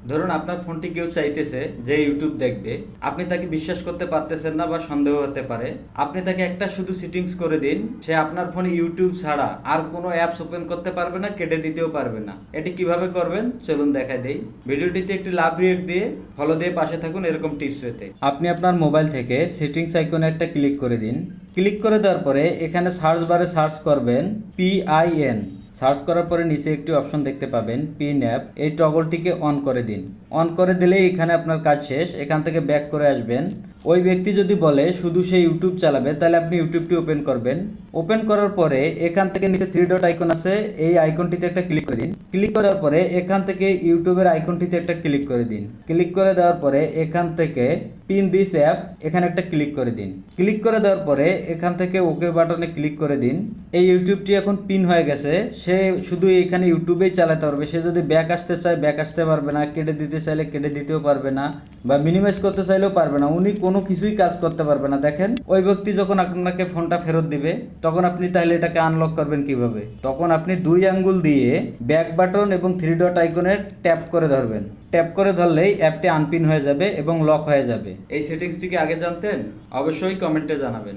ধরুন আপনার ফোনটি কেউ চাইতেছে যে ইউটিউব দেখবে, আপনি তাকে বিশ্বাস করতে পারতেছেন না বা সন্দেহ হতে পারে। আপনি তাকে একটা শুধু সেটিংস করে দিন, সে আপনার ফোনে ইউটিউব ছাড়া আর কোনো অ্যাপস ওপেন করতে পারবে না, কেটে দিতেও পারবে না। এটি কিভাবে করবেন চলুন দেখাই দেই। ভিডিওটিতে একটি লাভ রিয়েক্ট দিয়ে ফলো দিয়ে পাশে থাকুন এরকম টিপস পেতে। আপনি আপনার মোবাইল থেকে সেটিংস আইকনে একটা ক্লিক করে দিন। ক্লিক করে দেওয়ার পরে এখানে সার্চ বারে সার্চ করবেন PIN। সার্চ করার পরে নিচে একটি অপশন দেখতে পাবেন পিন অ্যাপ, এই টগলটিকে অন করে দিন। অন করে দিলেই এখানে আপনার কাজ শেষ। এখান থেকে ব্যাক করে আসবেন। ওই ব্যক্তি যদি বলে শুধু সে ইউটিউব চালাবে, তাহলে আপনি ইউটিউবটি ওপেন করবেন। ওপেন করার পরে এখান থেকে নিচে 3 ডট আইকন আছে, এই আইকনটিতে একটা ক্লিক করে দিন। ক্লিক করার পরে এখান থেকে ইউটিউবের আইকনটিতে একটা ক্লিক করে দিন। ক্লিক করে দেওয়ার পরে এখান থেকে পিন দিস অ্যাপ এখানে একটা ক্লিক করে দিন। ক্লিক করে দেওয়ার পরে এখান থেকে ওকে বাটনে ক্লিক করে দিন। এই ইউটিউবটি এখন পিন হয়ে গেছে। সে শুধু এখানে ইউটিউবেই চালাতে পারবে। সে যদি ব্যাক আসতে চায় ব্যাক আসতে পারবে না, কেটে দিতে চাইলে কেটে দিতেও পারবে না, বা মিনিমাইজ করতে চাইলেও পারবে না। উনি কোনো কিছুই কাজ করতে পারবে না। দেখেন, ওই ব্যক্তি যখন আপনাকে ফোনটা ফেরত দিবে তখন আপনি তাহলে এটাকে আনলক করবেন কিভাবে? তখন আপনি 2 আঙ্গুল দিয়ে ব্যাক বাটন এবং 3 ডট আইকনে ট্যাপ করে ধরবেন। ট্যাপ করে ধরলেই অ্যাপটি আনপিন হয়ে যাবে এবং লক হয়ে যাবে। এই সেটিংসটি কি আগে জানতেন? অবশ্যই কমেন্টে জানাবেন।